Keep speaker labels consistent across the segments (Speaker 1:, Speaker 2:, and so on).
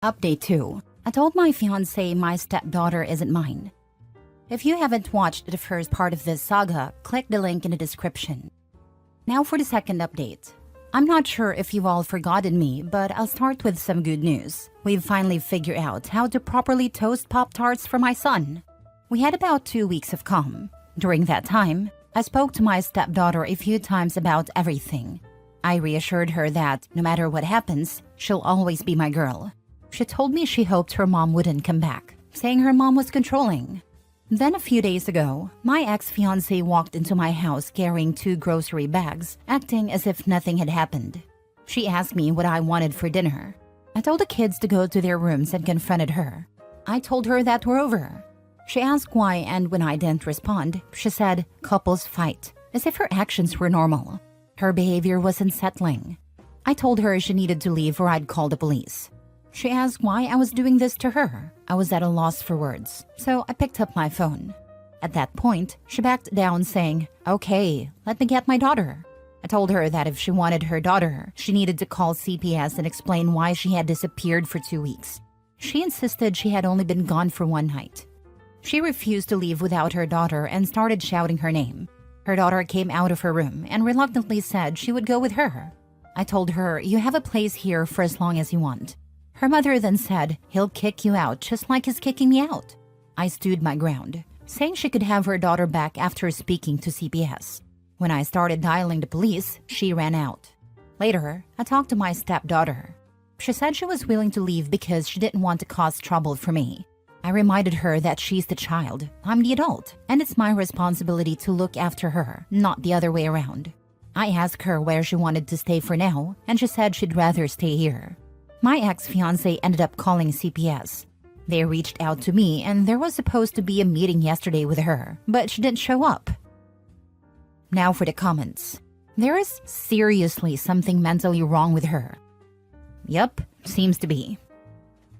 Speaker 1: Update 2. I told my fiancé my stepdaughter isn't mine. If you haven't watched the first part of this saga, click the link in the description. Now for the second update. I'm not sure if you've all forgotten me, but I'll start with some good news. We've finally figured out how to properly toast Pop-Tarts for my son. We had about 2 weeks of calm. During that time, I spoke to my stepdaughter a few times about everything. I reassured her that no matter what happens, she'll always be my girl. She told me she hoped her mom wouldn't come back, saying her mom was controlling. Then a few days ago, my ex-fiancé walked into my house carrying 2 grocery bags, acting as if nothing had happened. She asked me what I wanted for dinner. I told the kids to go to their rooms and confronted her. I told her that we're over. She asked why, and when I didn't respond, she said, "Couples fight," as if her actions were normal. Her behavior was unsettling. I told her she needed to leave or I'd call the police. She asked why I was doing this to her. I was at a loss for words, so I picked up my phone. At that point, she backed down saying, "Okay, let me get my daughter." I told her that if she wanted her daughter, she needed to call CPS and explain why she had disappeared for 2 weeks. She insisted she had only been gone for 1 night. She refused to leave without her daughter and started shouting her name. Her daughter came out of her room and reluctantly said she would go with her. I told her, "You have a place here for as long as you want." Her mother then said, "He'll kick you out just like he's kicking me out." I stood my ground, saying she could have her daughter back after speaking to CPS. When I started dialing the police, she ran out. Later, I talked to my stepdaughter. She said she was willing to leave because she didn't want to cause trouble for me. I reminded her that she's the child, I'm the adult, and it's my responsibility to look after her, not the other way around. I asked her where she wanted to stay for now, and she said she'd rather stay here. My ex-fiancé ended up calling CPS. They reached out to me and there was supposed to be a meeting yesterday with her, but she didn't show up. Now for the comments. There is seriously something mentally wrong with her. Yup, seems to be.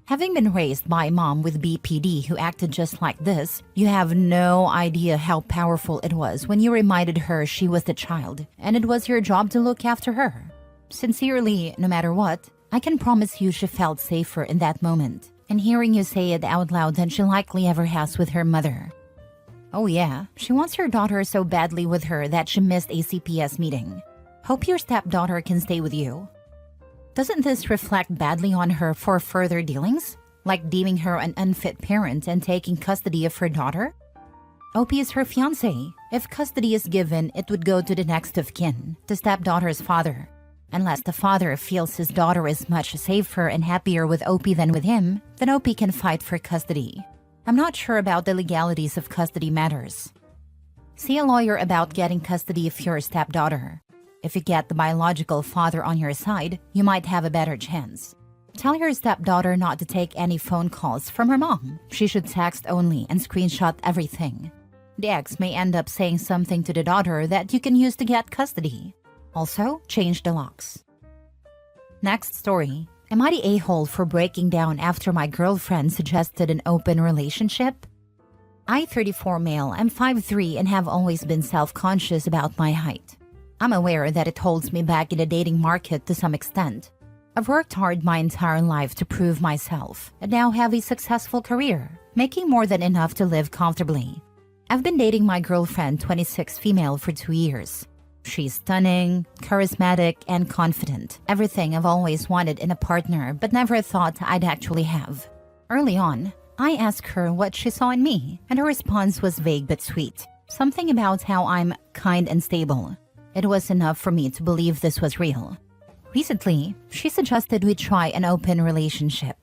Speaker 1: Having been raised by a mom with BPD who acted just like this, you have no idea how powerful it was when you reminded her she was the child and it was your job to look after her. Sincerely, no matter what, I can promise you she felt safer in that moment, and hearing you say it out loud than she likely ever has with her mother. Oh yeah, she wants her daughter so badly with her that she missed a CPS meeting. Hope your stepdaughter can stay with you. Doesn't this reflect badly on her for further dealings? Like deeming her an unfit parent and taking custody of her daughter? OP is her fiancé. If custody is given, it would go to the next of kin, the stepdaughter's father. Unless the father feels his daughter is much safer and happier with OP than with him, then OP can fight for custody. I'm not sure about the legalities of custody matters. See a lawyer about getting custody of your stepdaughter. If you get the biological father on your side, you might have a better chance. Tell your stepdaughter not to take any phone calls from her mom. She should text only and screenshot everything. The ex may end up saying something to the daughter that you can use to get custody. Also, change the locks. Next story. Am I the a-hole for breaking down after my girlfriend suggested an open relationship? I, 34 male, am 5'3" and have always been self-conscious about my height. I'm aware that it holds me back in the dating market to some extent. I've worked hard my entire life to prove myself and now have a successful career, making more than enough to live comfortably. I've been dating my girlfriend, 26 female, for 2 years. She's stunning, charismatic, and confident. Everything I've always wanted in a partner but never thought I'd actually have. Early on, I asked her what she saw in me, and her response was vague but sweet. Something about how I'm kind and stable. It was enough for me to believe this was real. Recently, she suggested we try an open relationship.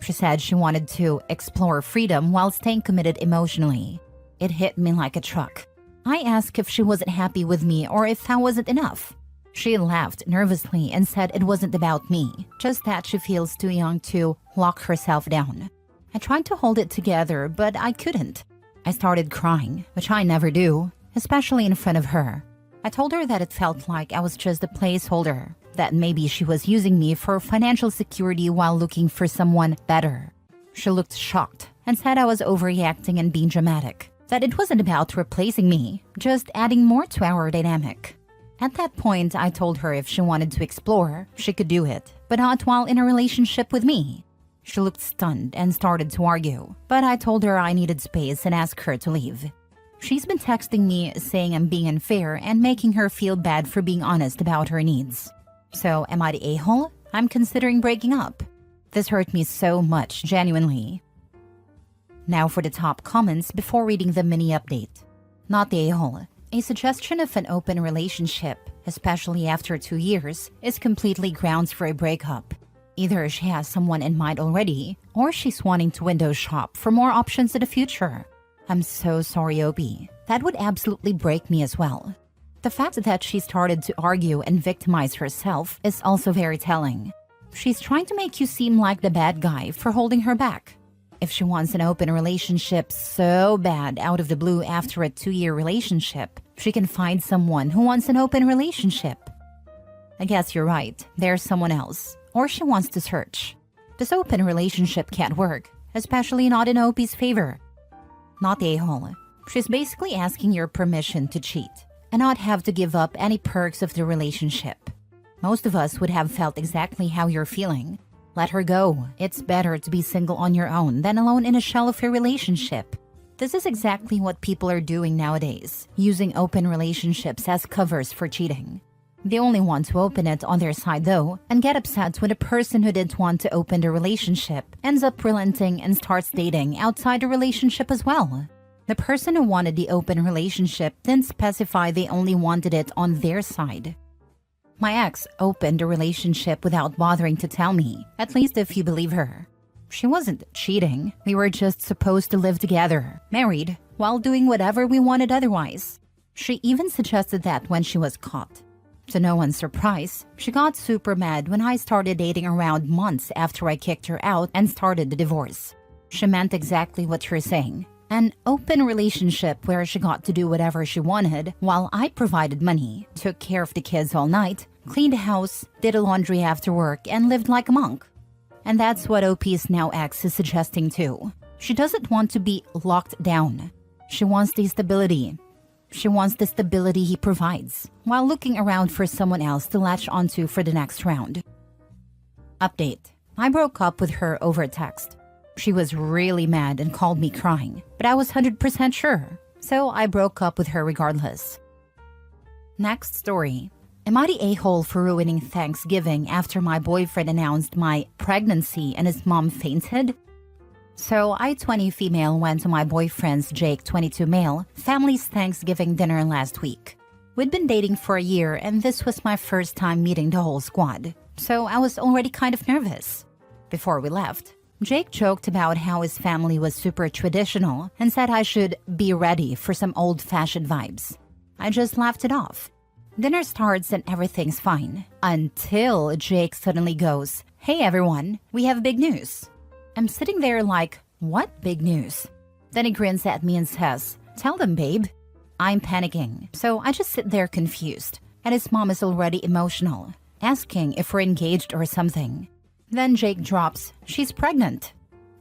Speaker 1: She said she wanted to explore freedom while staying committed emotionally. It hit me like a truck. I asked if she wasn't happy with me or if that wasn't enough. She laughed nervously and said it wasn't about me, just that she feels too young to lock herself down. I tried to hold it together, but I couldn't. I started crying, which I never do, especially in front of her. I told her that it felt like I was just a placeholder, that maybe she was using me for financial security while looking for someone better. She looked shocked and said I was overreacting and being dramatic. That it wasn't about replacing me, just adding more to our dynamic. At that point, I told her if she wanted to explore, she could do it, but not while in a relationship with me. She looked stunned and started to argue, but I told her I needed space and asked her to leave. She's been texting me saying I'm being unfair and making her feel bad for being honest about her needs. So am I the a-hole? I'm considering breaking up. This hurt me so much, genuinely. Now for the top comments before reading the mini update. Not the a-hole. A suggestion of an open relationship, especially after 2 years, is completely grounds for a breakup. Either she has someone in mind already, or she's wanting to window shop for more options in the future. I'm so sorry, Opie. That would absolutely break me as well. The fact that she started to argue and victimize herself is also very telling. She's trying to make you seem like the bad guy for holding her back. If she wants an open relationship so bad out of the blue after a 2-year relationship, she can find someone who wants an open relationship. I guess you're right, there's someone else, or she wants to search. This open relationship can't work, especially not in Opie's favor. Not the a-hole. She's basically asking your permission to cheat and not have to give up any perks of the relationship. Most of us would have felt exactly how you're feeling. Let her go. It's better to be single on your own than alone in a shell of your relationship. This is exactly what people are doing nowadays, using open relationships as covers for cheating. They only want to open it on their side though, and get upset when a person who didn't want to open the relationship ends up relenting and starts dating outside the relationship as well. The person who wanted the open relationship didn't specify they only wanted it on their side. My ex opened a relationship without bothering to tell me, at least if you believe her. She wasn't cheating, we were just supposed to live together, married, while doing whatever we wanted otherwise. She even suggested that when she was caught. To no one's surprise, she got super mad when I started dating around months after I kicked her out and started the divorce. She meant exactly what you're saying. An open relationship where she got to do whatever she wanted while I provided money, took care of the kids all night, cleaned the house, did the laundry after work, and lived like a monk. And that's what OP's now ex is suggesting too. She doesn't want to be locked down. She wants the stability. She wants the stability he provides, while looking around for someone else to latch onto for the next round. Update. I broke up with her over text. She was really mad and called me crying, but I was 100% sure, so I broke up with her regardless. Next story. Am I the a-hole for ruining Thanksgiving after my boyfriend announced my pregnancy and his mom fainted? So I, 20 female, went to my boyfriend's Jake, 22 male, family's Thanksgiving dinner last week. We'd been dating for a year and this was my first time meeting the whole squad, so I was already kind of nervous. Before we left, Jake joked about how his family was super traditional and said I should be ready for some old-fashioned vibes. I just laughed it off. Dinner starts and everything's fine, until Jake suddenly goes, "Hey everyone, we have big news." I'm sitting there like, what big news? Then he grins at me and says, "Tell them, babe." I'm panicking, so I just sit there confused, and his mom is already emotional, asking if we're engaged or something. Then Jake drops, "She's pregnant."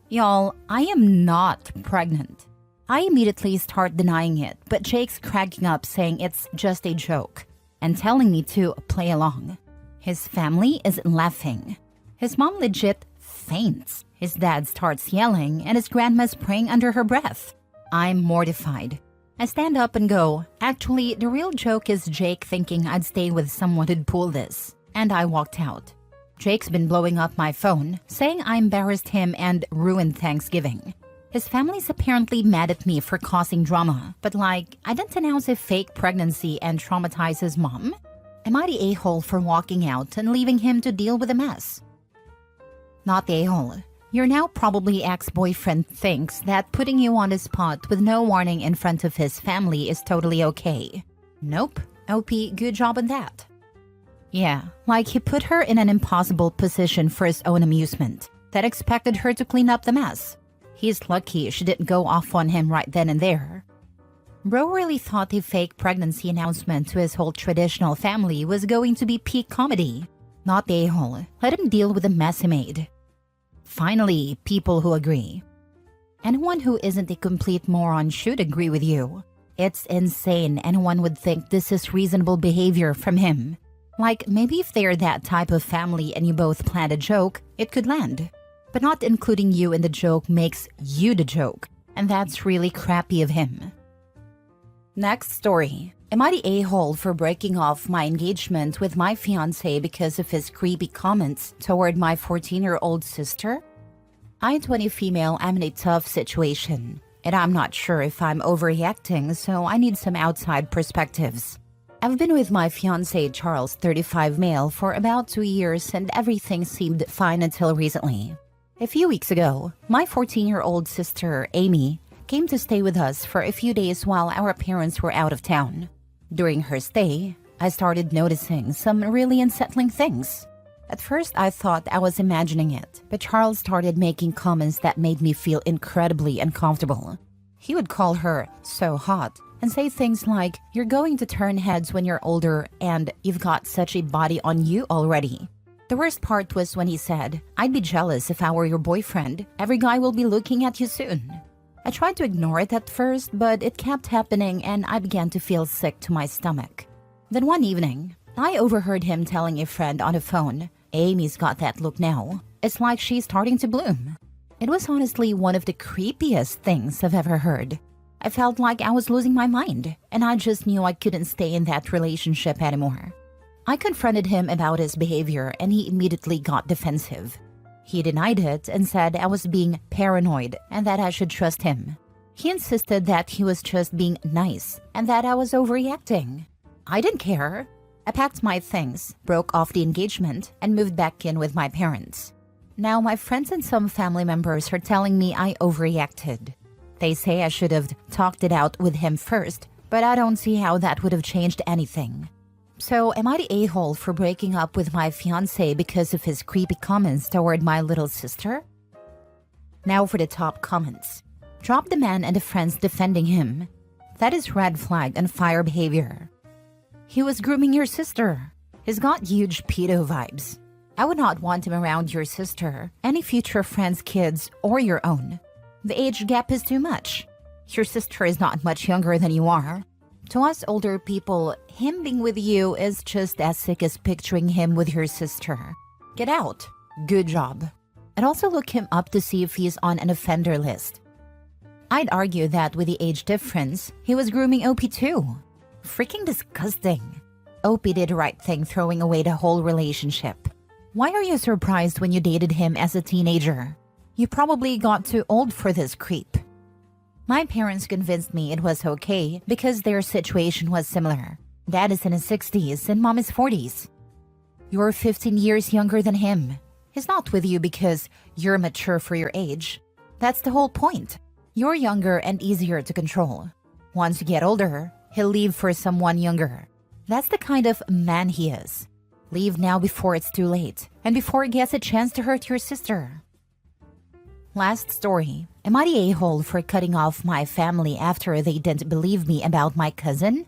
Speaker 1: Y'all, I am not pregnant. I immediately start denying it, but Jake's cracking up saying it's just a joke, and telling me to play along. His family is laughing. His mom legit faints. His dad starts yelling, and his grandma's praying under her breath. I'm mortified. I stand up and go, "Actually, the real joke is Jake thinking I'd stay with someone who'd pull this." And I walked out. Jake's been blowing up my phone, saying I embarrassed him and ruined Thanksgiving. His family's apparently mad at me for causing drama, but like, I didn't announce a fake pregnancy and traumatize his mom? Am I the a-hole for walking out and leaving him to deal with the mess? Not the a-hole. Your now probably ex-boyfriend thinks that putting you on the spot with no warning in front of his family is totally okay. Nope. OP, good job on that. Yeah, like he put her in an impossible position for his own amusement that expected her to clean up the mess. He's lucky she didn't go off on him right then and there. Bro really thought the fake pregnancy announcement to his whole traditional family was going to be peak comedy. Not the a-hole. Let him deal with the mess he made. Finally, people who agree. Anyone who isn't a complete moron should agree with you. It's insane anyone would think this is reasonable behavior from him. Like, maybe if they're that type of family and you both planned a joke, it could land. But not including you in the joke makes you the joke, and that's really crappy of him. Next story. Am I the a-hole for breaking off my engagement with my fiancé because of his creepy comments toward my 14-year-old sister? I, 20 female, am in a tough situation, and I'm not sure if I'm overreacting, so I need some outside perspectives. I've been with my fiancé Charles, 35 male, for about 2 years, and everything seemed fine until recently. A few weeks ago, my 14-year-old sister, Amy, came to stay with us for a few days while our parents were out of town. During her stay, I started noticing some really unsettling things. At first, I thought I was imagining it, but Charles started making comments that made me feel incredibly uncomfortable. He would call her so hot and say things like, "You're going to turn heads when you're older and you've got such a body on you already." The worst part was when he said, "I'd be jealous if I were your boyfriend. Every guy will be looking at you soon." I tried to ignore it at first, but it kept happening and I began to feel sick to my stomach. Then one evening, I overheard him telling a friend on the phone, "Amy's got that look now. It's like she's starting to bloom." It was honestly one of the creepiest things I've ever heard. I felt like I was losing my mind, and I just knew I couldn't stay in that relationship anymore. I confronted him about his behavior and he immediately got defensive. He denied it and said I was being paranoid and that I should trust him. He insisted that he was just being nice and that I was overreacting. I didn't care. I packed my things, broke off the engagement, and moved back in with my parents. Now my friends and some family members are telling me I overreacted. They say I should have talked it out with him first, but I don't see how that would have changed anything. So am I the a-hole for breaking up with my fiancé because of his creepy comments toward my little sister? Now for the top comments. Drop the man and the friends defending him. That is red flag and fire behavior. He was grooming your sister. He's got huge pedo vibes. I would not want him around your sister, any future friends' kids, or your own. The age gap is too much. Your sister is not much younger than you are. To us older people, him being with you is just as sick as picturing him with your sister. Get out. Good job. I'd also look him up to see if he's on an offender list. I'd argue that with the age difference, he was grooming OP too. Freaking disgusting. OP did the right thing throwing away the whole relationship. Why are you surprised when you dated him as a teenager? You probably got too old for this creep. My parents convinced me it was okay because their situation was similar. Dad is in his 60s and mom is 40s. You're 15 years younger than him. He's not with you because you're mature for your age. That's the whole point. You're younger and easier to control. Once you get older, he'll leave for someone younger. That's the kind of man he is. Leave now before it's too late and before he gets a chance to hurt your sister. Last story. Am I the a-hole for cutting off my family after they didn't believe me about my cousin?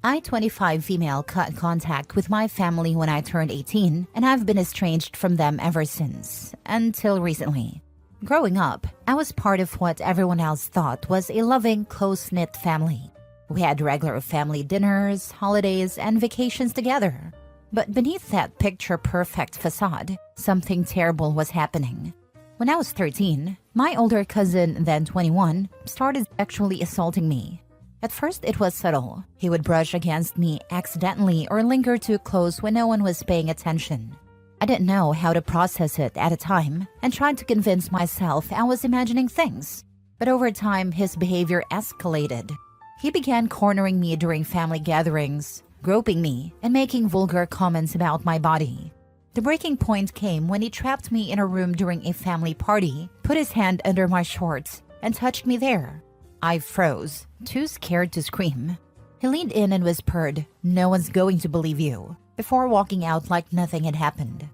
Speaker 1: I, 25 female, cut contact with my family when I turned 18, and I've been estranged from them ever since, until recently. Growing up, I was part of what everyone else thought was a loving, close-knit family. We had regular family dinners, holidays, and vacations together. But beneath that picture-perfect facade, something terrible was happening. When I was 13, my older cousin, then 21, started sexually assaulting me. At first, it was subtle. He would brush against me accidentally or linger too close when no one was paying attention. I didn't know how to process it at the time and tried to convince myself I was imagining things. But over time, his behavior escalated. He began cornering me during family gatherings, groping me, and making vulgar comments about my body. The breaking point came when he trapped me in a room during a family party, put his hand under my shorts, and touched me there. I froze, too scared to scream. He leaned in and whispered, "No one's going to believe you," before walking out like nothing had happened.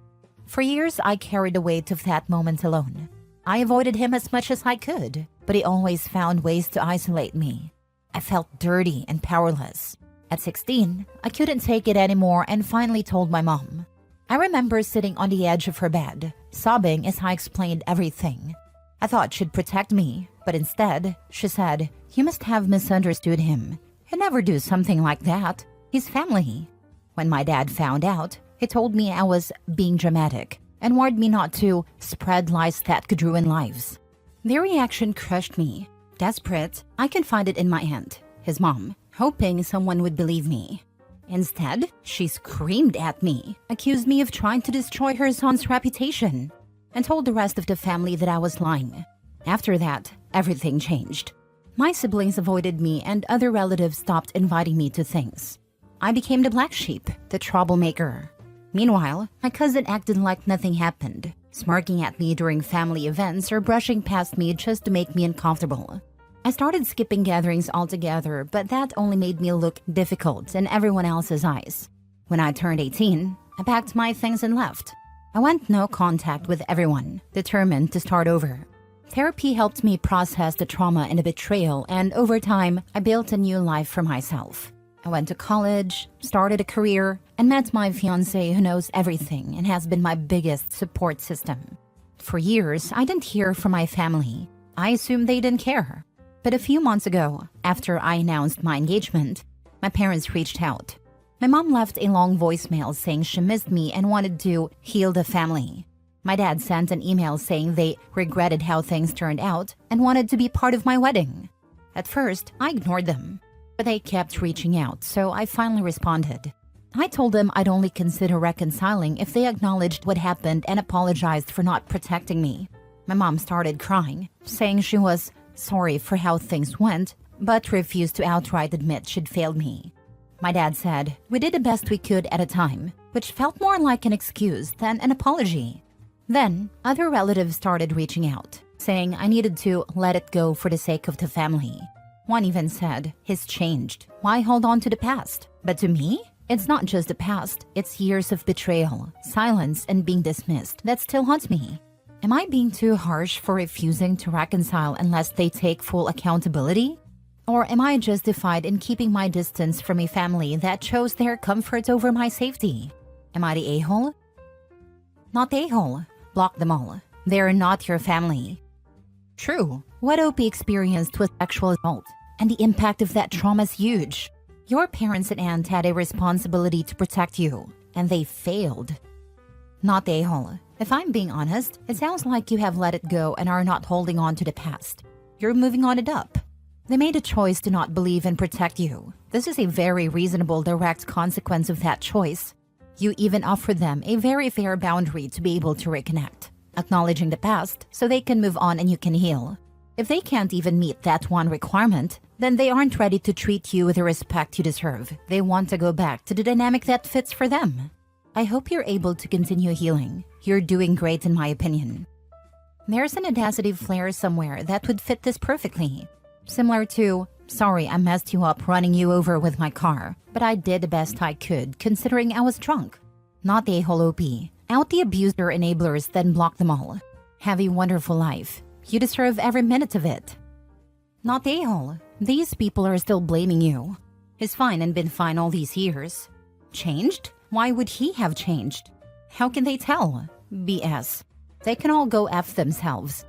Speaker 1: For years, I carried the weight of that moment alone. I avoided him as much as I could, but he always found ways to isolate me. I felt dirty and powerless. At 16, I couldn't take it anymore and finally told my mom. I remember sitting on the edge of her bed, sobbing as I explained everything. I thought she'd protect me, but instead, she said, "You must have misunderstood him. He'd never do something like that. He's family." When my dad found out, he told me I was being dramatic. and warned me not to spread lies that could ruin lives. Their reaction crushed me. Desperate, I confided in my aunt, his mom, hoping someone would believe me. Instead, she screamed at me, accused me of trying to destroy her son's reputation, and told the rest of the family that I was lying. After that, everything changed. My siblings avoided me and other relatives stopped inviting me to things. I became the black sheep, the troublemaker. Meanwhile, my cousin acted like nothing happened, smirking at me during family events or brushing past me just to make me uncomfortable. I started skipping gatherings altogether, but that only made me look difficult in everyone else's eyes. When I turned 18, I packed my things and left. I went no contact with everyone, determined to start over. Therapy helped me process the trauma and the betrayal, and over time, I built a new life for myself. I went to college, started a career, and met my fiancé who knows everything and has been my biggest support system. For years, I didn't hear from my family. I assumed they didn't care. But a few months ago, after I announced my engagement, my parents reached out. My mom left a long voicemail saying she missed me and wanted to heal the family. My dad sent an email saying they regretted how things turned out and wanted to be part of my wedding. At first, I ignored them, but they kept reaching out, so I finally responded. I told them I'd only consider reconciling if they acknowledged what happened and apologized for not protecting me. My mom started crying, saying she was sorry for how things went, but refused to outright admit she'd failed me. My dad said, "We did the best we could at a time," which felt more like an excuse than an apology. Then, other relatives started reaching out, saying I needed to let it go for the sake of the family. One even said, "He's changed. Why hold on to the past?" But to me, it's not just the past, it's years of betrayal, silence, and being dismissed that still haunts me. Am I being too harsh for refusing to reconcile unless they take full accountability? Or am I justified in keeping my distance from a family that chose their comfort over my safety? Am I the a-hole? Not the a-hole. Block them all. They're not your family. True, what Opie experienced was sexual assault, and the impact of that trauma is huge. Your parents and aunt had a responsibility to protect you, and they failed. Not the a-hole. If I'm being honest, it sounds like you have let it go and are not holding on to the past. You're moving on it up. They made a choice to not believe and protect you. This is a very reasonable direct consequence of that choice. You even offered them a very fair boundary to be able to reconnect, acknowledging the past so they can move on and you can heal. If they can't even meet that one requirement, then they aren't ready to treat you with the respect you deserve. They want to go back to the dynamic that fits for them. I hope you're able to continue healing. You're doing great in my opinion. There's an audacity flare somewhere that would fit this perfectly. Similar to, "Sorry, I messed you up running you over with my car, but I did the best I could considering I was drunk." Not the a-hole OP. Out the abuser enablers, then block them all. Have a wonderful life. You deserve every minute of it. Not the a-hole. These people are still blaming you. He's fine and been fine all these years. Changed? Why would he have changed? How can they tell? BS. They can all go F themselves.